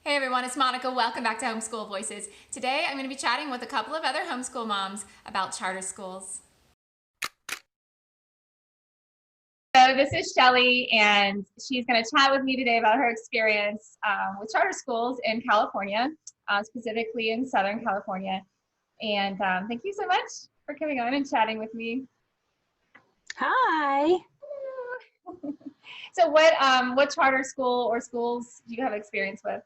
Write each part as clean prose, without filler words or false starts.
Hey everyone, it's Monica. Welcome back to Homeschool Voices. Today I'm going to be chatting with a couple of other homeschool moms about charter schools. So this is Shelly, and she's going to chat with me today about her experience with charter schools in California, specifically in Southern California. And thank you so much for coming on and chatting with me. Hi. So what charter school or schools do you have experience with?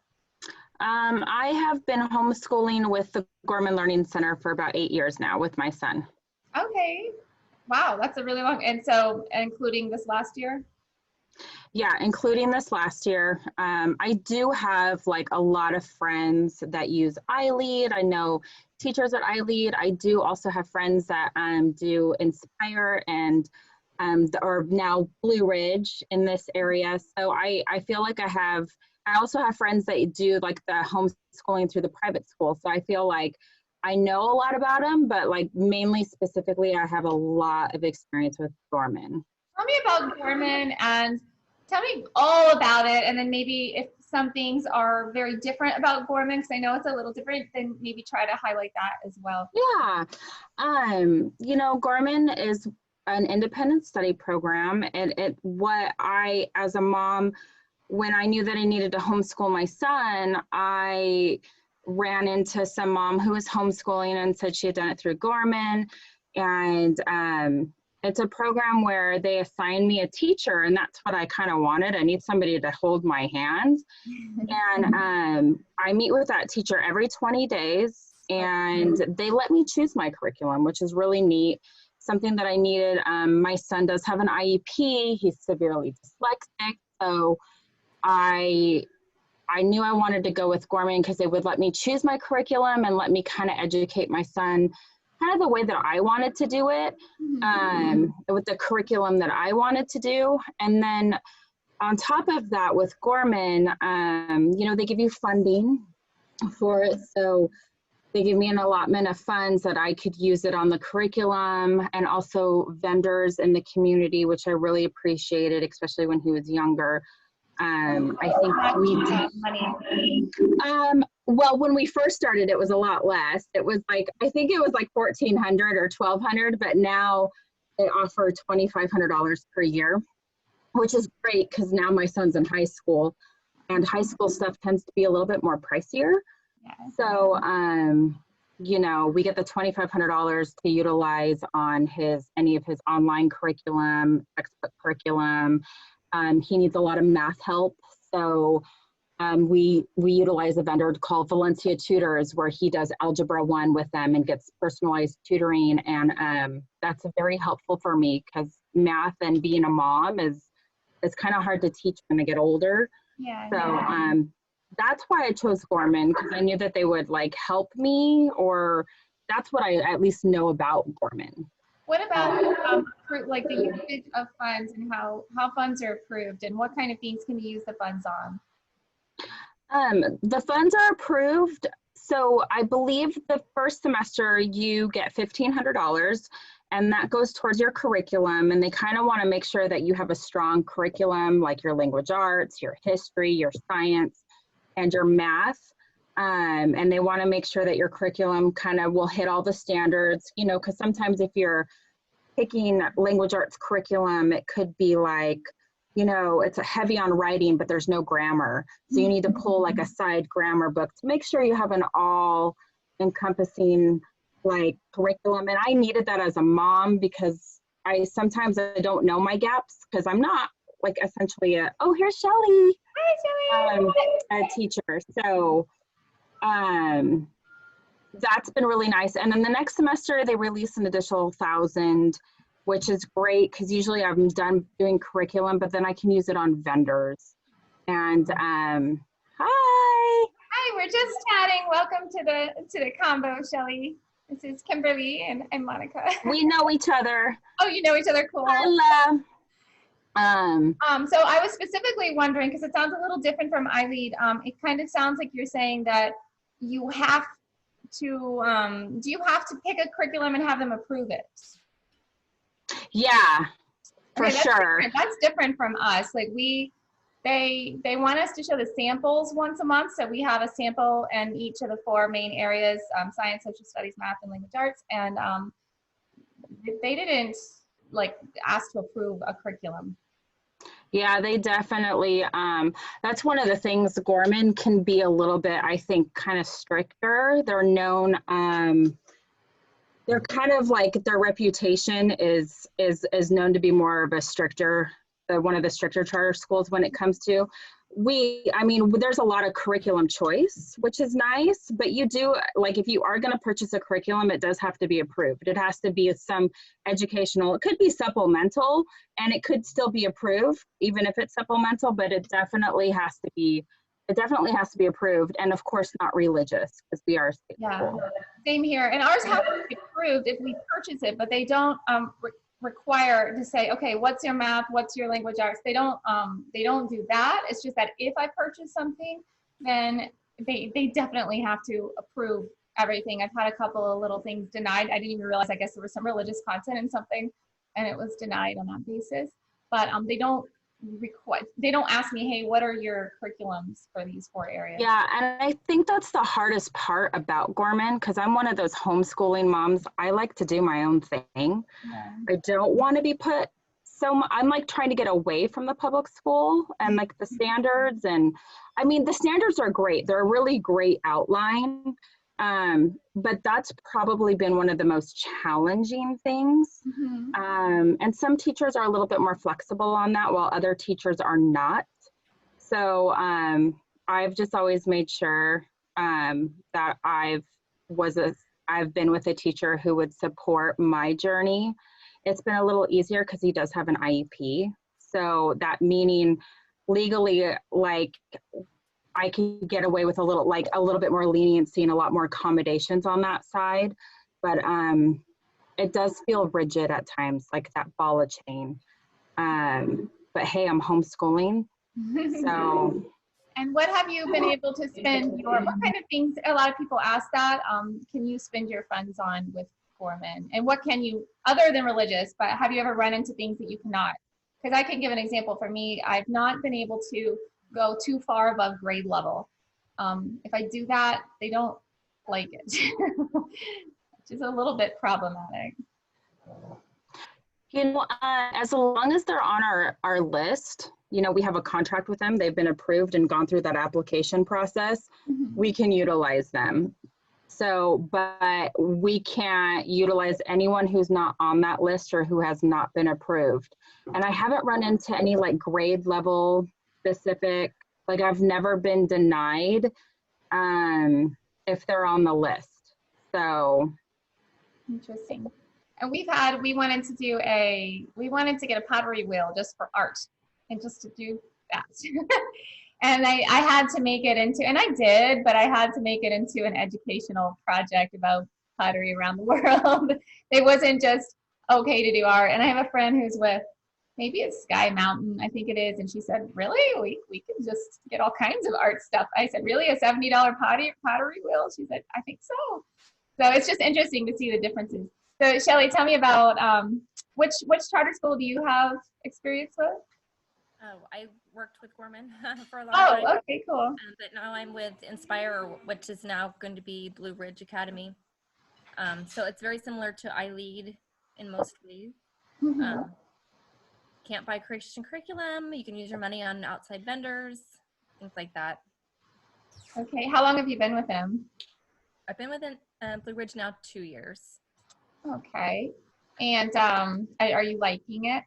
I have been homeschooling with the Gorman Learning Center for about 8 years now with my son. Okay. Wow, that's a really long, and so including this last year? Yeah, including this last year. I do have like a lot of friends that use ilead. I know teachers at ilead. I do also have friends that do Inspire and or now Blue Ridge in this area. So I feel like I also have friends that do like the homeschooling through the private school. So I feel like I know a lot about them, but like mainly specifically, I have a lot of experience with Gorman. Tell me about Gorman and tell me all about it. And then maybe if some things are very different about Gorman, because I know it's a little different, then maybe try to highlight that as well. Yeah. Gorman is an independent study program, and what I, as a mom, when I knew that I needed to homeschool my son, I ran into some mom who was homeschooling and said she had done it through Gorman. And it's a program where they assign me a teacher, and that's what I kind of wanted. I need somebody to hold my hand. And I meet with that teacher every 20 days, and they let me choose my curriculum, which is really neat. Something that I needed. My son does have an IEP. He's severely dyslexic. So I knew I wanted to go with Gorman because they would let me choose my curriculum and let me kind of educate my son kind of the way that I wanted to do it, with the curriculum that I wanted to do. And then on top of that with Gorman, they give you funding for it. So they give me an allotment of funds that I could use it on the curriculum, and also vendors in the community, which I really appreciated, especially when he was younger. I think we did. Well, when we first started, it was a lot less. It was like, I think it was like 1,400 or 1,200, but now they offer $2,500 per year, which is great because now my son's in high school, and high school stuff tends to be a little bit more pricier. So, we get the $2,500 to utilize on any of his online curriculum, textbook curriculum. He needs a lot of math help. So we utilize a vendor called Valencia Tutors, where he does Algebra 1 with them and gets personalized tutoring. And that's very helpful for me because math and being a mom is kind of hard to teach when they get older. Yeah. So that's why I chose Gorman, because I knew that they would like help me, or that's what I at least know about Gorman. What about like the usage of funds and how funds are approved and what kind of things can you use the funds on? The funds are approved. So I believe the first semester you get $1,500, and that goes towards your curriculum. And they kind of want to make sure that you have a strong curriculum, like your language arts, your history, your science, and your math. And they want to make sure that your curriculum kind of will hit all the standards, because sometimes if you're picking language arts curriculum, it could be like, it's a heavy on writing, but there's no grammar. So you need to pull like a side grammar book to make sure you have an all encompassing like curriculum. And I needed that as a mom because sometimes I don't know my gaps because I'm not like essentially here's Shelly. Hi, Shelly. A teacher. So that's been really nice. And then the next semester they release an additional 1,000, which is great because usually I'm done doing curriculum, but then I can use it on vendors. And hi. Hi, we're just chatting. Welcome to the combo, Shelly. This is Kimberly and Monica. We know each other. Oh, you know each other. Cool. Hello. So I was specifically wondering, because it sounds a little different from iLead. It kind of sounds like you're saying that you have to, do you have to pick a curriculum and have them approve it? Yeah, for sure. That's different from us. Like we They want us to show the samples once a month. So we have a sample in each of the 4 main areas, science, social studies, math, and language arts. And they didn't like ask to approve a curriculum. Yeah, they definitely, that's one of the things. Gorman can be a little bit, I think, kind of stricter. They're known, they're kind of like, their reputation is known to be more of a stricter, one of the stricter charter schools when it comes to, I mean, there's a lot of curriculum choice, which is nice, but you do, like, if you are going to purchase a curriculum, it does have to be approved. It has to be some educational, it could be supplemental, and it could still be approved, even if it's supplemental, but it definitely has to be approved, and of course not religious, because we are a state school. Same here, and ours has to be approved if we purchase it, but they don't require to say, okay, what's your math, what's your language arts. They don't do that. It's just that if I purchase something, then they definitely have to approve everything. I've had a couple of little things denied. I didn't even realize, I guess there was some religious content in something, and it was denied on that basis. But they don't ask me, hey, what are your curriculums for these 4 areas? Yeah, and I think that's the hardest part about Gorman, because I'm one of those homeschooling moms. I like to do my own thing. Yeah. I don't want to be put I'm like trying to get away from the public school and like the standards. And I mean, the standards are great. They're a really great outline. But that's probably been one of the most challenging things. Mm-hmm. And some teachers are a little bit more flexible on that, while other teachers are not. So I've just always made sure that I've been with a teacher who would support my journey. It's been a little easier because he does have an IEP. So that meaning legally, like, I can get away with a little bit more leniency and a lot more accommodations on that side. But it does feel rigid at times, like that ball and chain. But hey, I'm homeschooling. So. And what have you been able to spend what kind of things, a lot of people ask that, can you spend your funds on with Gorman? And what can you, other than religious, but have you ever run into things that you cannot? Because I can give an example for me. I've not been able to go too far above grade level. If I do that, they don't like it, which is a little bit problematic. You know, as long as they're on our list, you know, we have a contract with them, they've been approved and gone through that application process, mm-hmm. we can utilize them. So, but we can't utilize anyone who's not on that list or who has not been approved. And I haven't run into any like grade level specific, like I've never been denied if they're on the list. So. Interesting. And we wanted to get a pottery wheel just for art and just to do that. And I had to make it into, and I did, but I had to make it into an educational project about pottery around the world. It wasn't just okay to do art. And I have a friend who's with, maybe it's Sky Mountain, I think it is. And she said, really? We can just get all kinds of art stuff. I said, really? A $70 pottery wheel? She said, I think so. So it's just interesting to see the differences. So Shelly, tell me about which charter school do you have experience with? Oh, I worked with Gorman for a long time. Oh, okay, cool. But now I'm with Inspire, which is now going to be Blue Ridge Academy. So it's very similar to iLead in most ways. Mm-hmm. Can't buy Christian curriculum. You can use your money on outside vendors, things like that. Okay, how long have you been with them? I've been with Blue Ridge now 2 years. Okay, and are you liking it?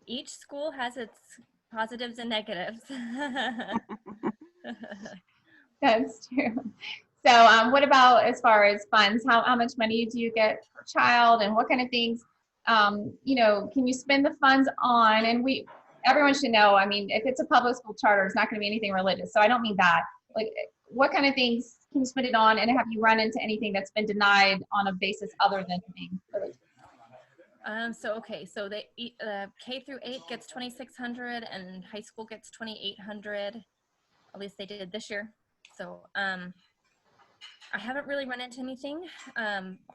Each school has its positives and negatives. That's true. So what about as far as funds? How much money do you get per child, and what kind of things, you know, can you spend the funds on? And everyone should know, I mean, if it's a public school charter, it's not going to be anything religious. So I don't mean that. Like, what kind of things can you spend it on? And have you run into anything that's been denied on a basis other than being religious? So they K through 8 gets $2,600 and high school gets $2,800. At least they did this year. So I haven't really run into anything,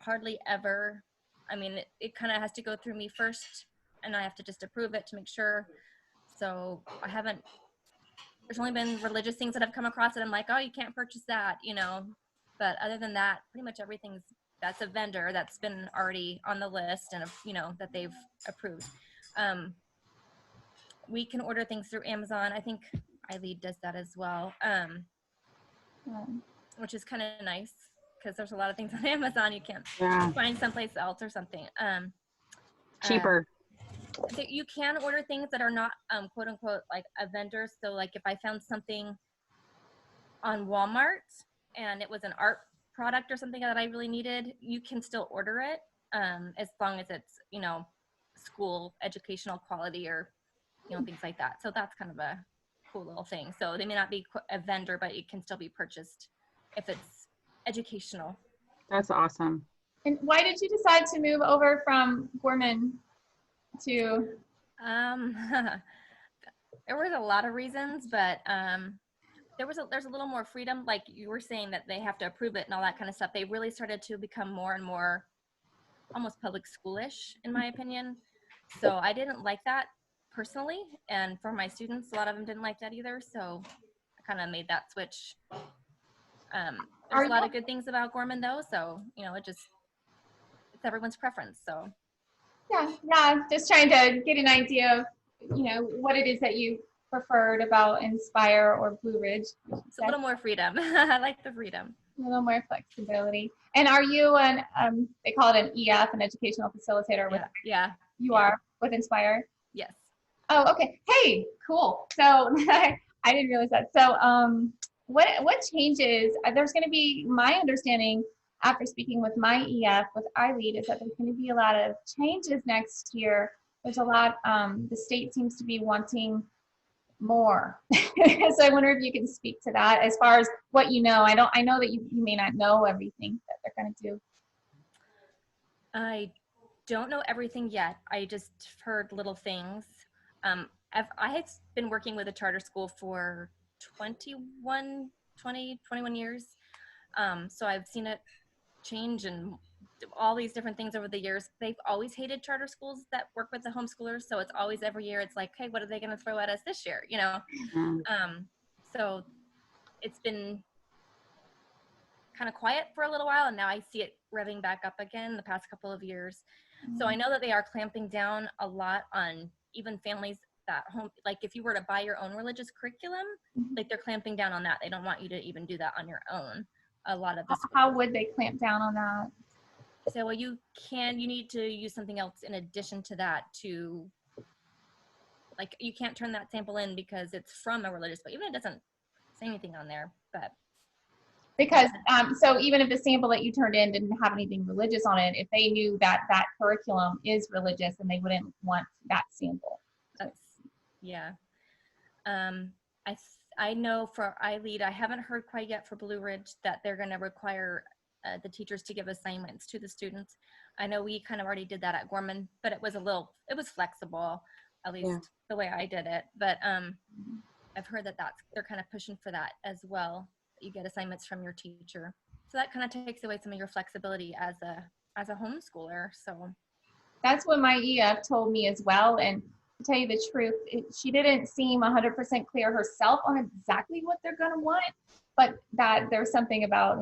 hardly ever. I mean, it kind of has to go through me first, and I have to just approve it to make sure. So there's only been religious things that I've come across that I'm like, oh, you can't purchase that, but other than that, pretty much everything's that's a vendor that's been already on the list and, that they've approved. We can order things through Amazon. I think iLead does that as well, which is kind of nice because there's a lot of things on Amazon you can't find someplace else or something. Cheaper. So you can order things that are not quote unquote like a vendor. So like if I found something on Walmart and it was an art product or something that I really needed, you can still order it as long as it's, school educational quality or, things like that. So that's kind of a cool little thing. So they may not be a vendor, but it can still be purchased if it's educational. That's awesome. And why did you decide to move over from Gorman to? There was a lot of reasons, but there's a little more freedom. Like you were saying that they have to approve it and all that kind of stuff. They really started to become more and more almost public schoolish, in my opinion. So I didn't like that personally, and for my students, a lot of them didn't like that either. So I kind of made that switch. There's a lot of good things about Gorman though, so it's everyone's preference. So yeah, just trying to get an idea of what it is that you preferred about Inspire or Blue Ridge. It's a little more freedom. I like the freedom. A little more flexibility. And are you they call it an EF, an educational facilitator with? Yeah. You are with Inspire? Yes. Oh, okay. Hey, cool. So I didn't realize that. So what changes? There's going to be, my understanding after speaking with my EF with iLead is that there's going to be a lot of changes next year. There's a lot, the state seems to be wanting more. So I wonder if you can speak to that as far as what you know. I know that you may not know everything that they're going to do. I don't know everything yet. I just heard little things. I had been working with a charter school for 21 years. So I've seen it change and all these different things over the years. They've always hated charter schools that work with the homeschoolers. So it's always every year, it's like, hey, what are they going to throw at us this year? So it's been kind of quiet for a little while, and now I see it revving back up again the past couple of years. So I know that they are clamping down a lot on even families that like if you were to buy your own religious curriculum, like they're clamping down on that. They don't want you to even do that on your own. A lot of this. How would they clamp down on that? So well, you need to use something else in addition to that to, like, you can't turn that sample in because it's from a religious book, even if it doesn't say anything on there, but. Because, so even if the sample that you turned in didn't have anything religious on it, if they knew that that curriculum is religious, then they wouldn't want that sample. Yeah. I know for iLead, I haven't heard quite yet for Blue Ridge that they're going to require the teachers to give assignments to the students. I know we kind of already did that at Gorman, but it was flexible, at least the way I did it. But I've heard that they're kind of pushing for that as well. You get assignments from your teacher. So that kind of takes away some of your flexibility as a homeschooler. So that's what my EF told me as well. And to tell you the truth, she didn't seem 100% clear herself on exactly what they're going to want, but that there's something about,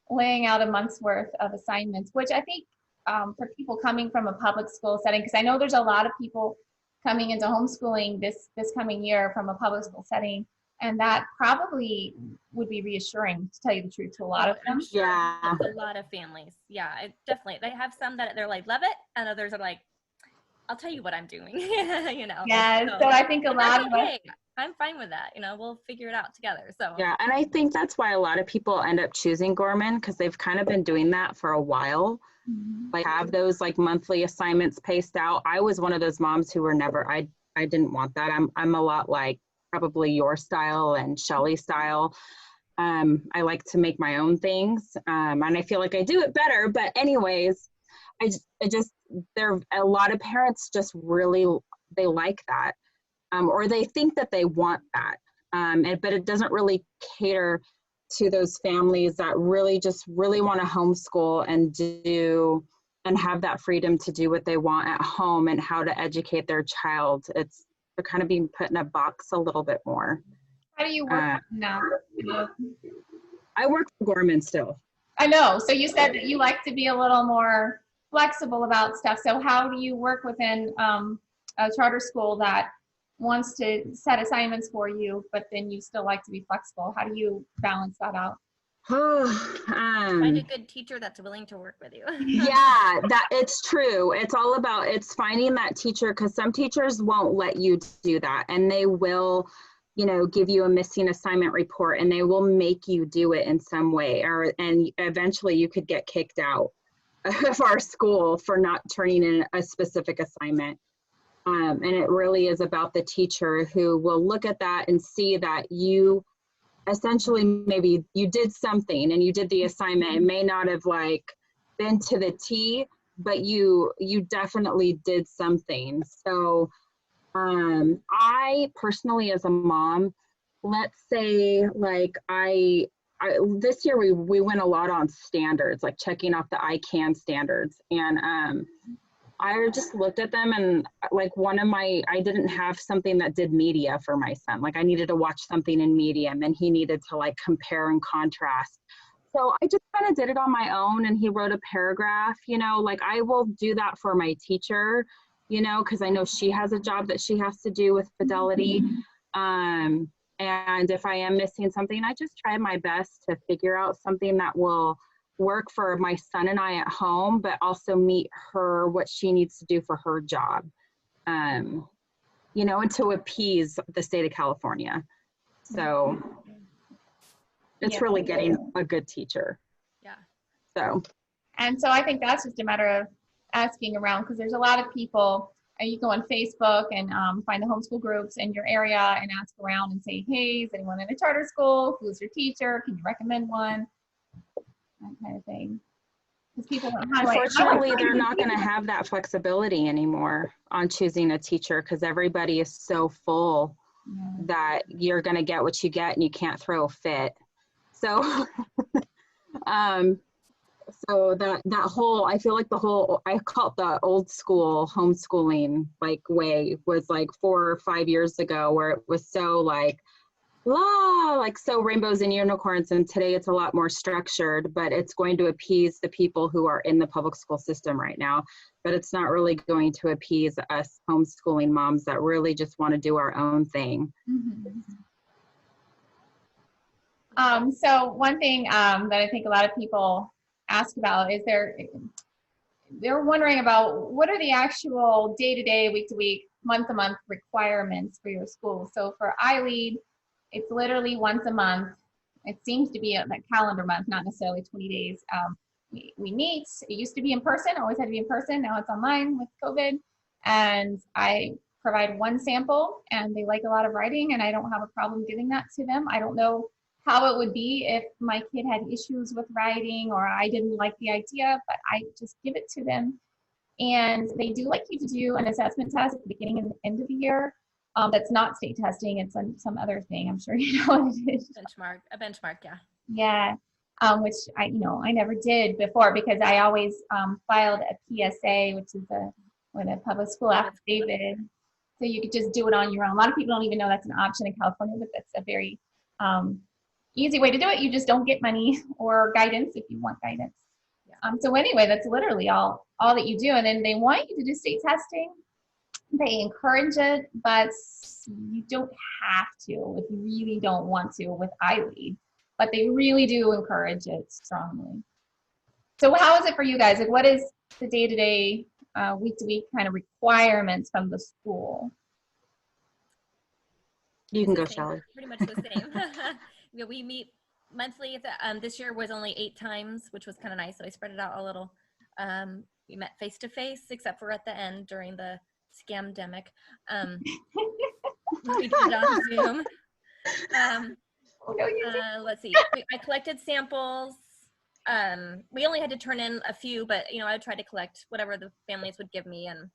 laying out a month's worth of assignments, which I think for people coming from a public school setting, because I know there's a lot of people coming into homeschooling this coming year from a public school setting, and that probably would be reassuring, to tell you the truth, to a lot of them. Yeah, a lot of families. Yeah, definitely. They have some that they're like, love it, and others are like, I'll tell you what I'm doing. Yeah, so I think a lot of us. I'm fine with that. We'll figure it out together. So yeah, and I think that's why a lot of people end up choosing Gorman, because they've kind of been doing that for a while. Like have those like monthly assignments paced out. I was one of those moms who were never. I didn't want that. I'm a lot like probably your style and Shelly's style. I like to make my own things, and I feel like I do it better. But anyways, I just there are a lot of parents just really they like that. Or they think that they want that, but it doesn't really cater to those families that really want to homeschool and have that freedom to do what they want at home and how to educate their child. They're kind of being put in a box a little bit more. How do you work now? I work for Gorman still. I know. So you said that you like to be a little more flexible about stuff. So how do you work within a charter school that wants to set assignments for you, but then you still like to be flexible? How do you balance that out? Find a good teacher that's willing to work with you. Yeah, that it's true. It's all about, it's finding that teacher, because some teachers won't let you do that, and they will, you know, give you a missing assignment report, and they will make you do it in some way, and eventually you could get kicked out of our school for not turning in a specific assignment. And it really is about the teacher who will look at that and see that you essentially, maybe you did something and you did the assignment. It may not have like been to the T, but you definitely did something. So I personally, as a mom, let's say like this year we went a lot on standards, like checking off the I can standards. And I just looked at them, and like I didn't have something that did media for my son. Like I needed to watch something in media, and then he needed to like compare and contrast. So I just kind of did it on my own, and he wrote a paragraph, you know, like I will do that for my teacher, you know, because I know she has a job that she has to do with fidelity. And if I am missing something, I just try my best to figure out something that will work for my son and I at home, but also meet her what she needs to do for her job, you know, and to appease the state of California. So it's really getting a good teacher. Yeah. So. And so I think that's just a matter of asking around, because there's a lot of people, you go on Facebook and find the homeschool groups in your area and ask around and say, hey, is anyone in a charter school? Who's your teacher? Can you recommend one? That kind of thing. Because people don't have, unfortunately, they're not going to have that flexibility anymore on choosing a teacher, because everybody is so full that you're going to get what you get and you can't throw a fit. So, so that whole, I feel like the whole, I call it the old school homeschooling like way was like 4 or 5 years ago, where it was so like, like so rainbows and unicorns, and today it's a lot more structured, but it's going to appease the people who are in the public school system right now, but it's not really going to appease us homeschooling moms that really just want to do our own thing. So one thing that I think a lot of people ask about is they're wondering about what are the actual day-to-day, week-to-week, month-to-month requirements for your school. So for iLead, it's literally once a month. It seems to be a calendar month, not necessarily 20 days. We meet. It used to be in person, always had to be in person. Now it's online with COVID. And I provide one sample, and they like a lot of writing, and I don't have a problem giving that to them. I don't know how it would be if my kid had issues with writing or I didn't like the idea, but I just give it to them. And they do like you to do an assessment test at the beginning and the end of the year. That's not state testing, it's some other thing. I'm sure you know what it is. A benchmark, yeah. Yeah, which I never did before, because I always filed a PSA, which is a public school affidavit. So you could just do it on your own. A lot of people don't even know that's an option in California, but that's a very easy way to do it. You just don't get money or guidance if you want guidance. Yeah. So anyway, that's literally all that you do. And then they want you to do state testing. They encourage it, but you don't have to if you really don't want to with iLead. But they really do encourage it strongly. So how is it for you guys? Like, what is the day-to-day, week-to-week kind of requirements from the school? You can go, Shelly. Pretty much the same. You know, we meet monthly. This year was only 8 times, which was kind of nice. So I spread it out a little. We met face-to-face, except for at the end during the scamdemic. We did it on Zoom. Let's see. I collected samples. We only had to turn in a few, but you know, I tried to collect whatever the families would give me and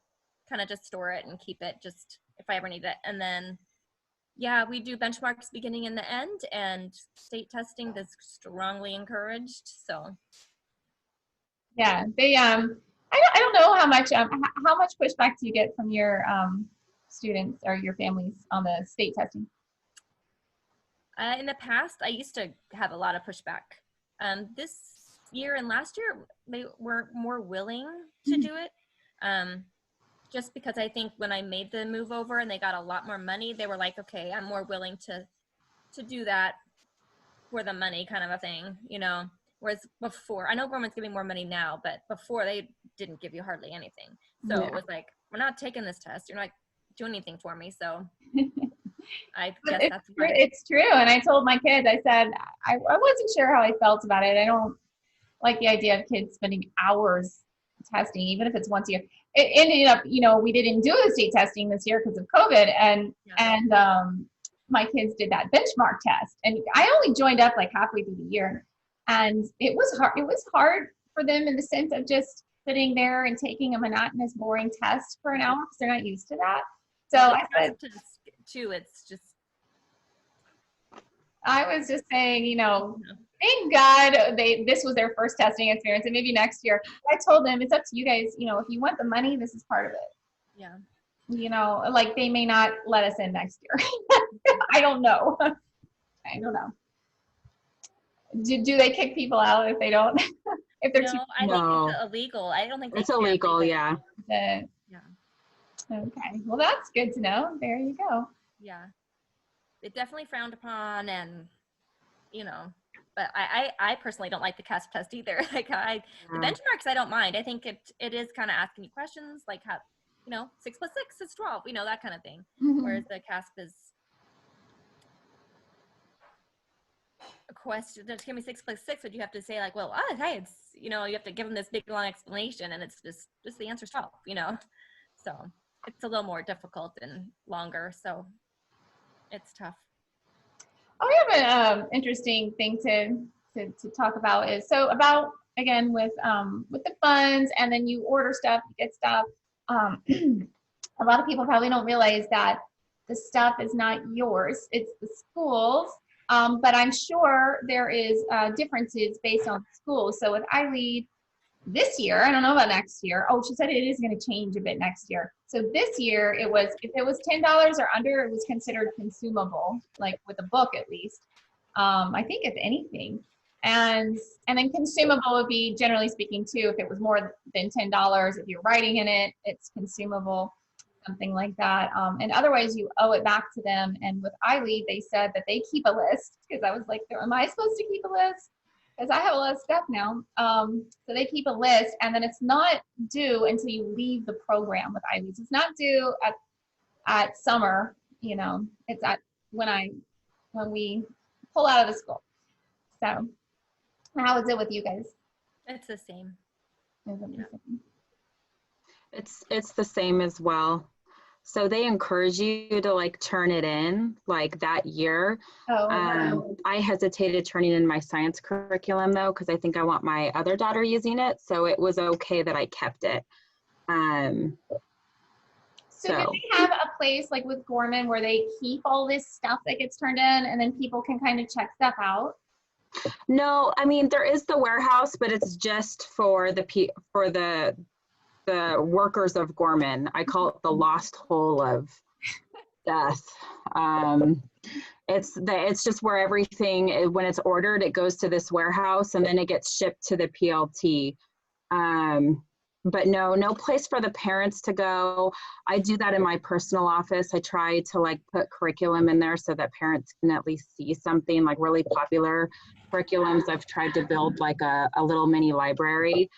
kind of just store it and keep it just if I ever need it. And then, yeah, we do benchmarks beginning and the end, and state testing is strongly encouraged. So, yeah, they I don't know how much pushback do you get from your students or your families on the state testing? In the past, I used to have a lot of pushback. This year and last year, they were more willing to do it. Just because I think when I made the move over and they got a lot more money, they were like, okay, I'm more willing to do that for the money kind of a thing, you know. Whereas before, I know Gorman's giving more money now, but before they didn't give you hardly anything. So Yeah. it was like, we're not taking this test. You're not doing anything for me. So I But guess that's why. it's true. And I told my kids, I said, I wasn't sure how I felt about it. I don't like the idea of kids spending hours testing, even if it's once a year. It ended up, you know, we didn't do the state testing this year because of COVID, and my kids did that benchmark test, and I only joined up like halfway through the year, and it was hard. It was hard for them in the sense of just sitting there and taking a monotonous, boring test for an hour because they're not used to that. So I said, too, it's just. I was just saying, you know, thank God this was their first testing experience, and maybe next year. I told them it's up to you guys. You know, if you want the money, this is part of it. Yeah. You know, like they may not let us in next year. I don't know. I don't know. Do they kick people out if they don't? If they're No, I think it's illegal. I don't think it's illegal. Yeah. Yeah. Okay. Well, that's good to know. There you go. Yeah. It definitely frowned upon, and you know, but I personally don't like the CASP test either. Like the benchmarks I don't mind. I think it is kind of asking you questions like how, you know, 6 + 6 is 12, you know, that kind of thing. Mm-hmm. Whereas the CASP is a question. Just give me 6 + 6, but you have to say like, well, hey, it's, you know, you have to give them this big long explanation, and it's just the answer's 12, you know. So it's a little more difficult and longer. So it's tough. Oh, we have an interesting thing to talk about is about again with the funds, and then you order stuff, you get stuff. A lot of people probably don't realize that the stuff is not yours; it's the school's. But I'm sure there is differences based on schools. So with iLead, this year, I don't know about next year. Oh, she said it is going to change a bit next year. So this year, it was, if it was $10 or under, it was considered consumable, like with a book at least. I think if anything. And then consumable would be, generally speaking, too, if it was more than $10, if you're writing in it, it's consumable, something like that. And otherwise, you owe it back to them. And with iLead, they said that they keep a list, because I was like, am I supposed to keep a list? Because I have a lot of stuff now. So they keep a list, and then it's not due until you leave the program with iLead. So it's not due at summer, you know, it's at when we pull out of the school. So how is it with you guys? It's the same. It's the same as well. So they encourage you to like turn it in like that year. I hesitated turning in my science curriculum though, because I think I want my other daughter using it. So it was okay that I kept it. So do they have a place like with Gorman where they keep all this stuff that gets turned in, and then people can kind of check stuff out? No, I mean, there is the warehouse, but it's just for the workers of Gorman. I call it the lost hole of death. It's just where everything, when it's ordered, it goes to this warehouse and then it gets shipped to the PLT. But no place for the parents to go. I do that in my personal office. I try to like put curriculum in there so that parents can at least see something, like really popular curriculums. I've tried to build like a little mini library.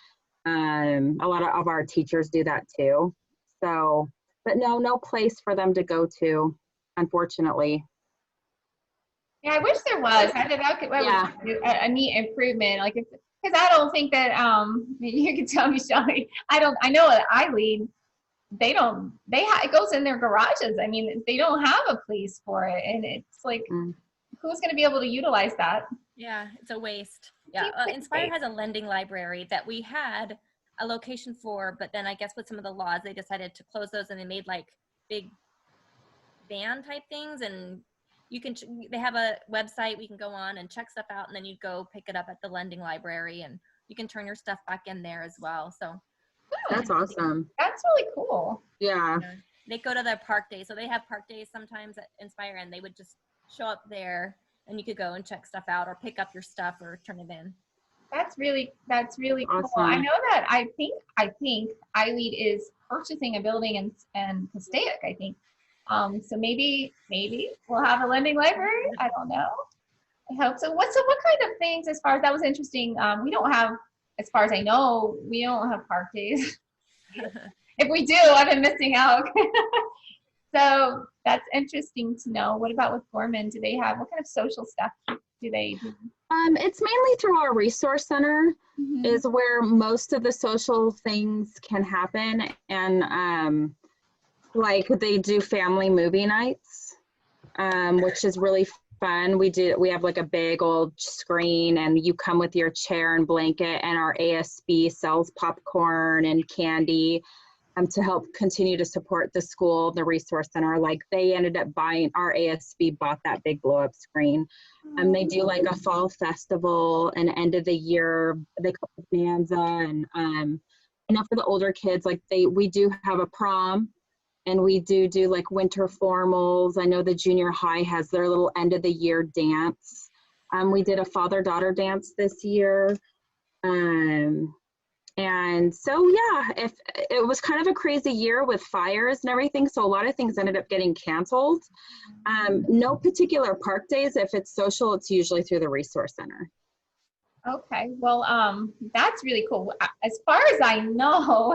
A lot of our teachers do that too. So, but no place for them to go to, unfortunately. Yeah, I wish there was. I think that would be a neat improvement. Like, because I don't think that you can tell me, Shelly. I know at iLead, it goes in their garages. I mean, they don't have a place for it, and it's like, who's going to be able to utilize that? Yeah, it's a waste. Yeah, Inspire has a lending library that we had a location for, but then I guess with some of the laws, they decided to close those, and they made like big van type things, and they have a website we can go on and check stuff out, and then you go pick it up at the lending library, and you can turn your stuff back in there as well. So that's awesome. That's really cool. Yeah. they go to their park days. So they have park days sometimes at Inspire, and they would just show up there, and you could go and check stuff out or pick up your stuff or turn it in. That's really cool. Awesome. I know that I think iLead is purchasing a building in Passaic, I think. So maybe we'll have a lending library. I don't know. I hope so. What kind of things, as far as that was interesting? We don't have, as far as I know, we don't have park days. If we do, I've been missing out. So that's interesting to know. What about with Gorman? Do they have, what kind of social stuff do they do? It's mainly through our resource center is where most of the social things can happen. And like they do family movie nights, which is really fun. We have like a big old screen, and you come with your chair and blanket, and our ASB sells popcorn and candy to help continue to support the school, the resource center. Like they ended up buying, our ASB bought that big blow up screen. They do like a fall festival and end of the year, they call it Bonanza. And I know for the older kids, like we do have a prom, and we do like winter formals. I know the junior high has their little end of the year dance. We did a father-daughter dance this year. And so, yeah, if it was kind of a crazy year with fires and everything, so a lot of things ended up getting canceled. No particular park days. If it's social, it's usually through the resource center. Okay, well, that's really cool. As far as I know,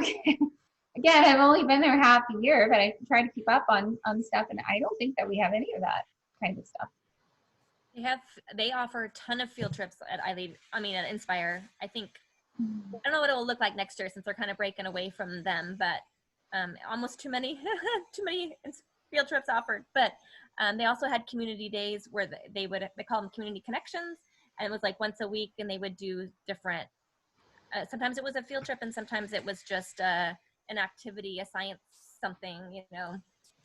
again, I've only been there half a year, but I try to keep up on stuff, and I don't think that we have any of that kind of stuff. They offer a ton of field trips at iLead. I mean, at Inspire. I think. I don't know what it will look like next year since they're kind of breaking away from them, but almost too many field trips offered. But they also had community days where they call them community connections, and it was like once a week, and they would do different. Sometimes it was a field trip, and sometimes it was just an activity, a science something,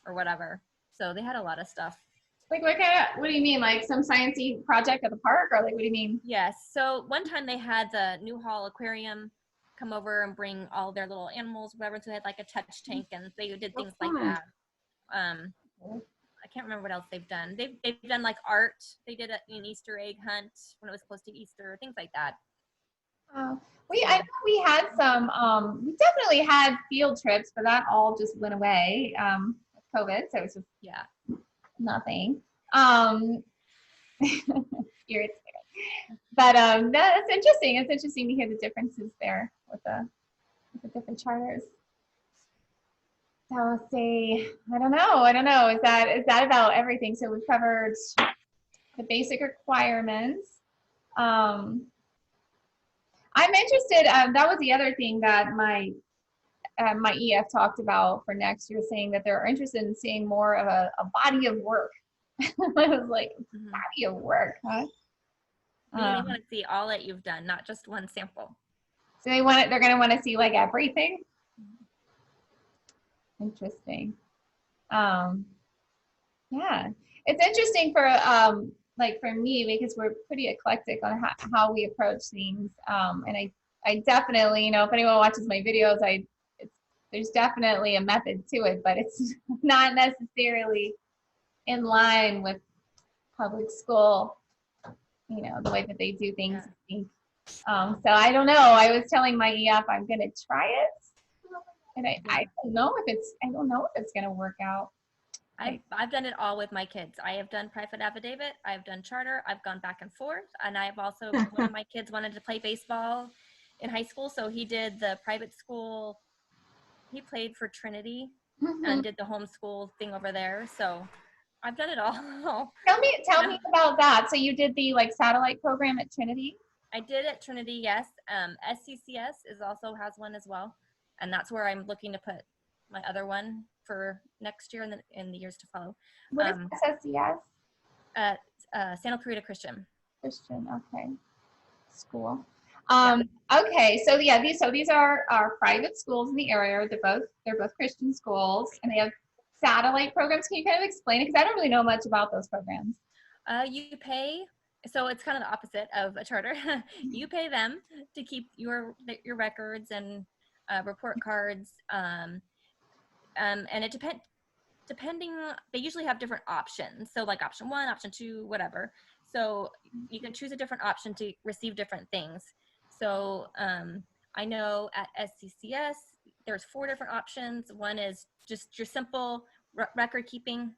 or whatever. So they had a lot of stuff. Like what do you mean? Like some sciencey project at the park, or like what do you mean? Yes. So one time they had the New Hall Aquarium come over and bring all their little animals, whatever. So they had like a touch tank, and they did things like that. I can't remember what else they've done. They've done like art. They did an Easter egg hunt when it was close to Easter, things like that. I know we had some. We definitely had field trips, but that all just went away with COVID. So it was just nothing. You're but that's interesting. It's interesting to hear the differences there with the different charters. So let's see. I don't know. Is that about everything? So we've covered the basic requirements. I'm interested. That was the other thing that my EF talked about for next year, saying that they're interested in seeing more of a body of work. I was like, body of work, huh? They want to see all that you've done, not just one sample. So they're going to want to see like everything. Interesting. Yeah, it's interesting for like for me, because we're pretty eclectic on how we approach things. And I definitely, if anyone watches my videos, there's definitely a method to it, but it's not necessarily in line with public school, the way that they do things. So I don't know. I was telling my EF I'm going to try it, and I don't know if it's going to work out. I've done it all with my kids. I have done private affidavit. I've done charter. I've gone back and forth, and I've also one of my kids wanted to play baseball in high school, so he did the private school. He played for Trinity and did the homeschool thing over there. So I've done it all. Tell me about that. So you did the satellite program at Trinity? I did at Trinity, yes. SCCS also has one as well, and that's where I'm looking to put my other one for next year and in the years to follow. What is SCCS? Santa Clarita Christian. Okay. School. Okay, so yeah, these are our private schools in the area. They're both Christian schools, and they have satellite programs. Can you kind of explain it? Because I don't really know much about those programs. You pay, so it's kind of the opposite of a charter. You pay them to keep your records and report cards, and it depending, they usually have different options. So like option 1, option 2, whatever. So you can choose a different option to receive different things. So I know at SCCS, there's 4 different options. One is just your simple record keeping,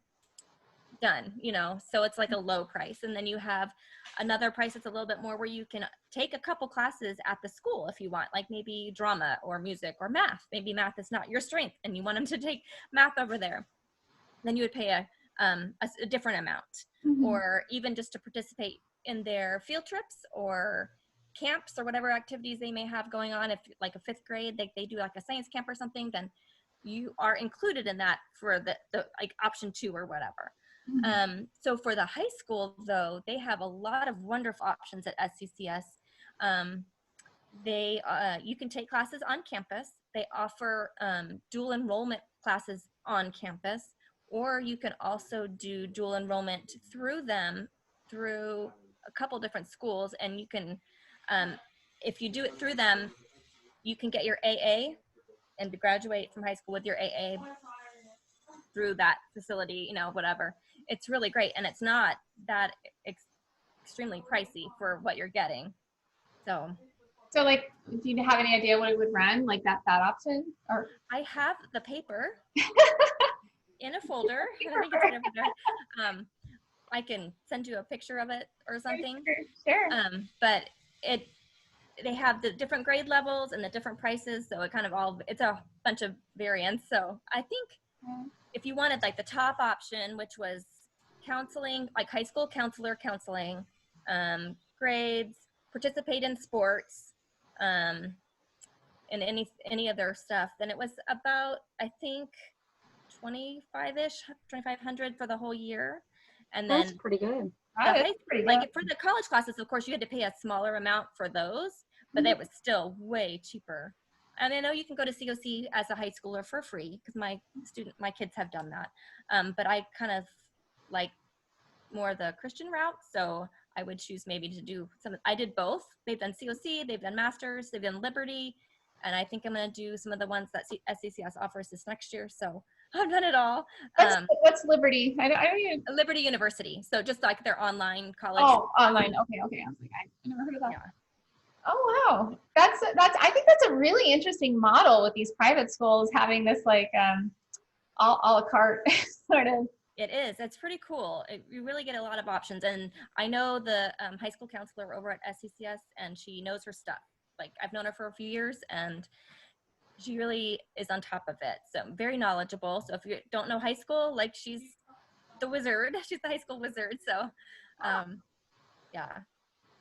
done, you know, so it's like a low price. And then you have another price that's a little bit more, where you can take a couple classes at the school if you want, like maybe drama or music or math. Maybe math is not your strength and you want them to take math over there. Then you would pay a different amount. Or even just to participate in their field trips or camps or whatever activities they may have going on. If like a 5th grade, they do like a science camp or something, then you are included in that for the like option 2 or whatever. So for the high school though, they have a lot of wonderful options at SCCS. You can take classes on campus. They offer dual enrollment classes on campus, or you can also do dual enrollment through them, through a couple different schools. And you can, if you do it through them, you can get your AA and graduate from high school with your AA through that facility, you know, whatever. It's really great. And it's not that extremely pricey for what you're getting. So like, do you have any idea what it would run, like that option? Or I have the paper in a folder. I think it's over there. I can send you a picture of it or something. Sure. But they have the different grade levels and the different prices. So it kind of it's a bunch of variants. So I think if you wanted like the top option, which was counseling, like high school counseling, grades, participate in sports, and any other stuff, then it was about, I think, 2,500 for the whole year. And then That's pretty good. Like for the college classes, of course, you had to pay a smaller amount for those, but that was still way cheaper. And I know you can go to COC as a high schooler for free, because my kids have done that. But I kind of like more the Christian route, so I would choose maybe to do I did both. They've done COC, they've done Masters, they've done Liberty, and I think I'm going to do some of the ones that SCCS offers this next year. So I've done it all. What's Liberty? I don't even. Liberty University. So just like their online college. Oh, online. Okay. I was like, I never heard of that. Yeah. Oh wow, that's. I think that's a really interesting model with these private schools having this like a la carte sort of. It is. It's pretty cool. You really get a lot of options. And I know the high school counselor over at SCCS, and she knows her stuff. Like, I've known her for a few years, and she really is on top of it. So very knowledgeable. So if you don't know high school, like, she's the wizard. She's the high school wizard. So, yeah.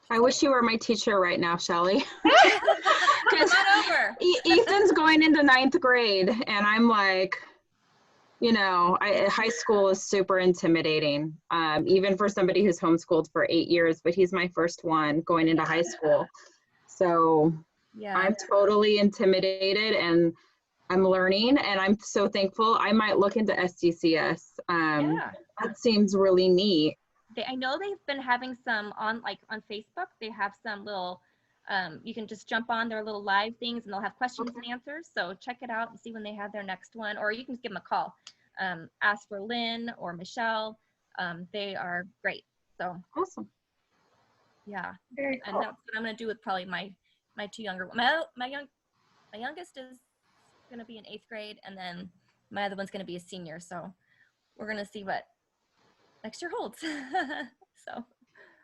I wish you were my teacher right now, Shelly. Come on over. Ethan's going into 9th grade, and I'm like, you know, high school is super intimidating, even for somebody who's homeschooled for 8 years, but he's my first one going into high school. So yeah, I'm totally intimidated, and I'm learning, and I'm so thankful. I might look into SCCS. That seems really neat. I know they've been having some on Facebook. They have some little, you can just jump on their little live things, and they'll have questions and answers. So check it out and see when they have their next one, or you can give them a call. Ask for Lynn or Michelle. They are great. So awesome. Yeah. Very cool. And that's what I'm going to do with probably my 2 younger. My youngest is going to be in 8th grade, and then my other one's going to be a senior. So we're going to see what next year holds. So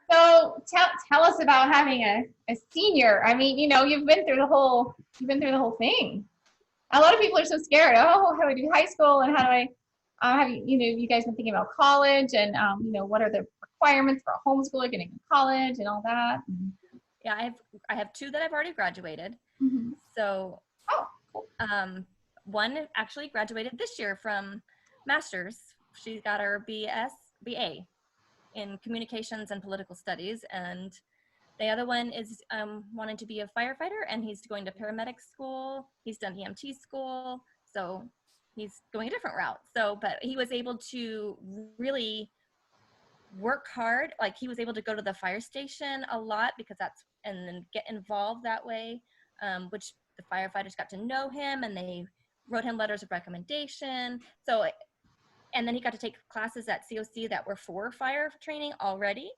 tell us about having a senior. I mean, you know, you've been through the whole thing. A lot of people are so scared. Oh, how do I do high school, and how do I have you guys been thinking about college, and you know, what are the requirements for a homeschooler getting to college and all that? Yeah, I have 2 that I've already graduated. So cool. One actually graduated this year from Masters. She got her BA in Communications and Political Studies, and the other one is wanting to be a firefighter, and he's going to paramedic school. He's done EMT school, so he's going a different route. So, but he was able to really work hard. Like, he was able to go to the fire station a lot and then get involved that way, which the firefighters got to know him, and they wrote him letters of recommendation. So And then he got to take classes at COC that were for fire training already.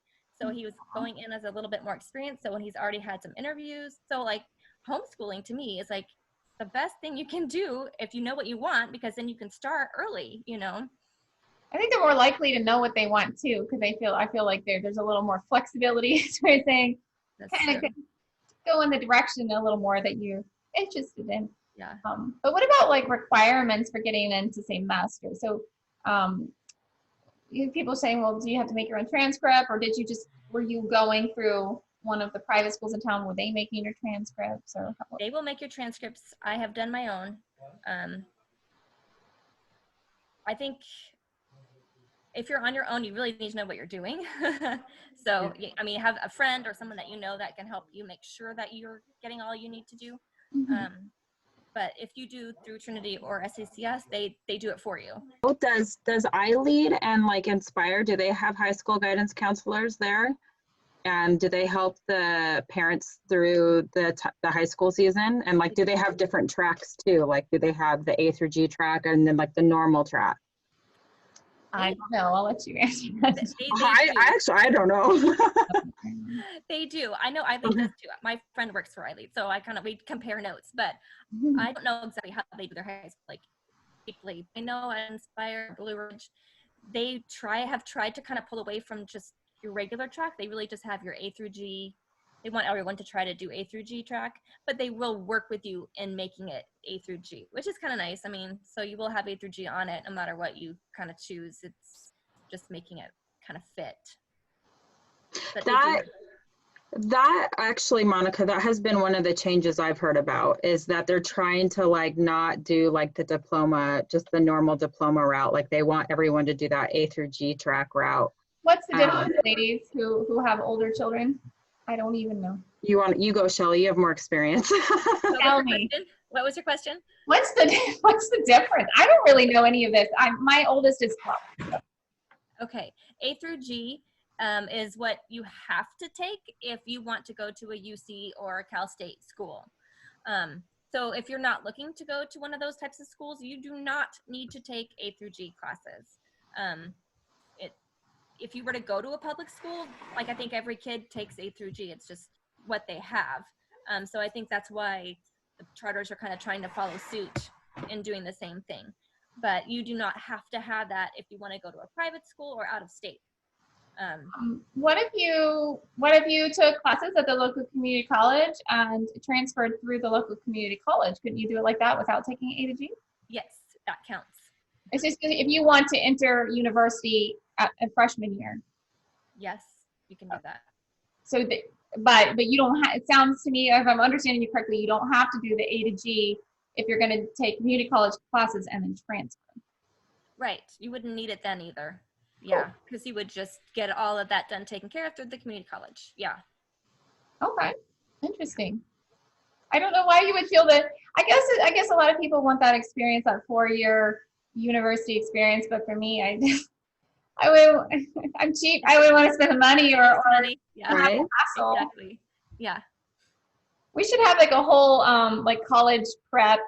So he was going in as a little bit more experienced. So when he's already had some interviews, so like homeschooling to me is like the best thing you can do if you know what you want, because then you can start early, you know. I think they're more likely to know what they want too, because I feel like there's a little more flexibility. So you're saying kind of go in the direction a little more that you're interested in. Yeah. But what about like requirements for getting into, say, master? So you have people saying, well, do you have to make your own transcript, or were you going through one of the private schools in town? Were they making your transcripts? Or they will make your transcripts. I have done my own. I think if you're on your own, you really need to know what you're doing. So, I mean, have a friend or someone that you know that can help you make sure that you're getting all you need to do. But if you do through Trinity or SCCS, they do it for you. Does ilead and like Inspire, do they have high school guidance counselors there? And do they help the parents through the high school season? And like, do they have different tracks too? Like, do they have the A through G track and then like the normal track? I don't know. I'll let you answer that. I don't know. They do. I know ilead does too. My friend works for ilead, so we compare notes, but I don't know exactly how they do their high school, like deeply. I know at Inspire, Blue Ridge, they have tried to kind of pull away from just your regular track. They really just have your A through G. They want everyone to try to do A through G track, but they will work with you in making it A through G, which is kind of nice. I mean, so you will have A through G on it no matter what you kind of choose. It's just making it kind of fit. But that actually, Monica, that has been one of the changes I've heard about, is that they're trying to like not do like the diploma, just the normal diploma route. Like they want everyone to do that A through G track route. What's the difference, ladies who have older children? I don't even know. You go, Shelly. You have more experience. Tell me. What was your question? What's the difference? I don't really know any of this. My oldest is 12. Okay, A through G is what you have to take if you want to go to a UC or a Cal State school. So if you're not looking to go to one of those types of schools, you do not need to take A through G classes. If you were to go to a public school, like I think every kid takes A through G, it's just what they have. So I think that's why the charters are kind of trying to follow suit in doing the same thing. But you do not have to have that if you want to go to a private school or out of state. What if you took classes at the local community college and transferred through the local community college? Couldn't you do it like that without taking A to G? Yes, that counts. It's just if you want to enter university at freshman year. Yes, you can do that. So, but you don't have. It sounds to me, if I'm understanding you correctly, you don't have to do the A to G if you're going to take community college classes and then transfer. Right. You wouldn't need it then either. Yeah, because you would just get all of that done, taken care of through the community college. Yeah. Okay. Interesting. I don't know why you would feel that. I guess a lot of people want that experience, that 4-year university experience. But for me, I'm cheap. I wouldn't want to spend the money or yeah, right? Hassle. Exactly. Yeah. We should have like a whole like college prep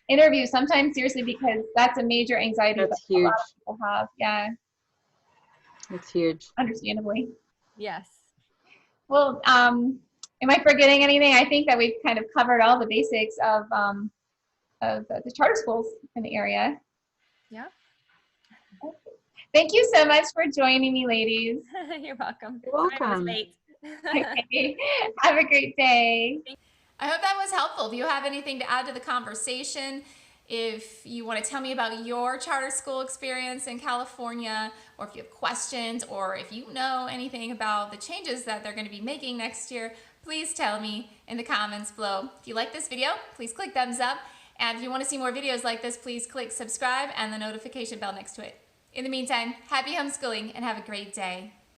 interview sometime, seriously, because that's a major anxiety that a lot of people have. Yeah. It's huge. Understandably. Yes. Well, am I forgetting anything? I think that we've kind of covered all the basics of the charter schools in the area. Yeah. Okay. Thank you so much for joining me, ladies. You're welcome. You're welcome. Sorry I was late. Okay. Have a great day. I hope that was helpful. If you have anything to add to the conversation, if you want to tell me about your charter school experience in California, or if you have questions, or if you know anything about the changes that they're going to be making next year, please tell me in the comments below. If you like this video, please click thumbs up. And if you want to see more videos like this, please click subscribe and the notification bell next to it. In the meantime, happy homeschooling and have a great day.